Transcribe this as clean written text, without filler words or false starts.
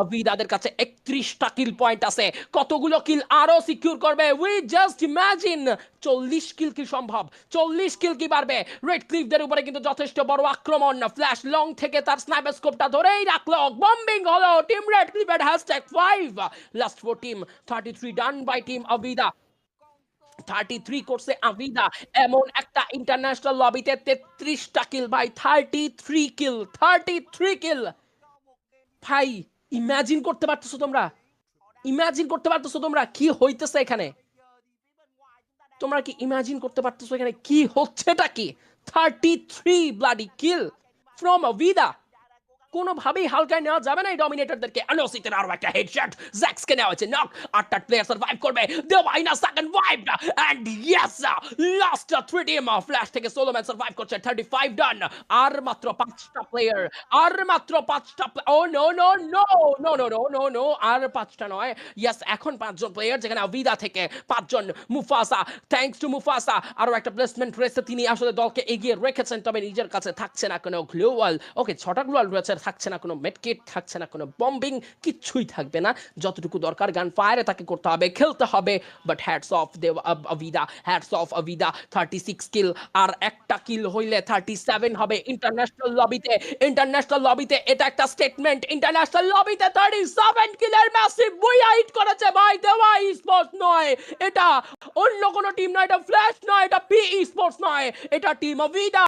আবিদাদের কাছে 31টা কিল পয়েন্ট আছে। কতগুলো কিল আরো সিকিউর করবে? উই জাস্ট ইমাজিন 40 কিল কি সম্ভব? 40 কিল কি পারবে? রেড ক্লিফদের উপরে কিন্তু যথেষ্ট বড় আক্রমণ। ফ্ল্যাশ লং থেকে তার স্নাইপার স্কোপটা ধরেই রাখলো। বম্বিং হলো টিম রেড ক্লিফের #5 last for team 33 done by team Abida. 33 করছে আবিদা। এমন একটা ইন্টারন্যাশনাল লবিতে 33টা কিল ভাই। 33 কিল, 33 কিল ভাই। ইমাজিন করতে পারতেছো তোমরা? ইমাজিন করতে পারতেছো তোমরা কি হইতেছে এখানে? তোমরা কি ইমাজিন করতে পারতেছো এখানে কি হচ্ছেটা কি? 33 ব্লাডি কিল ফ্রম আবিদা। কোনোভাবেই হালকায় নেওয়া যাবে না এই ডমিনেটরদেরকে। আলোসিতের আরো একটা হেডশট, জ্যাক্সকে নেওয়া হয়েছে নক। 8টা প্লেয়ার সার্ভাইভ করবে। দেওয়াইনা second wave and yes last 3 team flash থেকে সোলোম্যান সার্ভাইভ করছে। 35 ডান। আর মাত্র 5টা প্লেয়ার, আর মাত্র 5টা। Oh no no no no no no no no, আর 5টা নয়। ইয়েস এখন 5 জন প্লেয়ার, যেখানে আবিদা থেকে 5 জন। মুফাসা, থ্যাঙ্কস টু মুফাসা আরো একটা প্লেসমেন্ট রেসে তিনি আসলে দলকে এগিয়ে রেখেছেন, তবে নিজের কাছে থাকছে না কোনো গ্লোয়াল। ওকে 6টা গ্লোয়াল রয়েছে, থাকছে না কোনো মেডকিট, থাকছে না কোনো বম্বিং, কিচ্ছুই থাকবে না। যতটুকু দরকার গান ফায়ারে তাকে করতে হবে, খেলতে হবে। But hats off Abida, hats off Abida. 36 কিল, আর একটা কিল হইলে 37 হবে ইন্টারন্যাশনাল লবিতে। ইন্টারন্যাশনাল লবিতে এটা একটা স্টেটমেন্ট। ইন্টারন্যাশনাল লবিতে 37 কিলের ম্যাসিভ বুইয়া হিট করেছে ভাই। দেওয়া স্পোর্টস নয় এটা, অন্য কোনো টিম নয়, এটা ফ্ল্যাশ নয়, এটা পি স্পোর্টস নয়, এটা টিম আবিদা।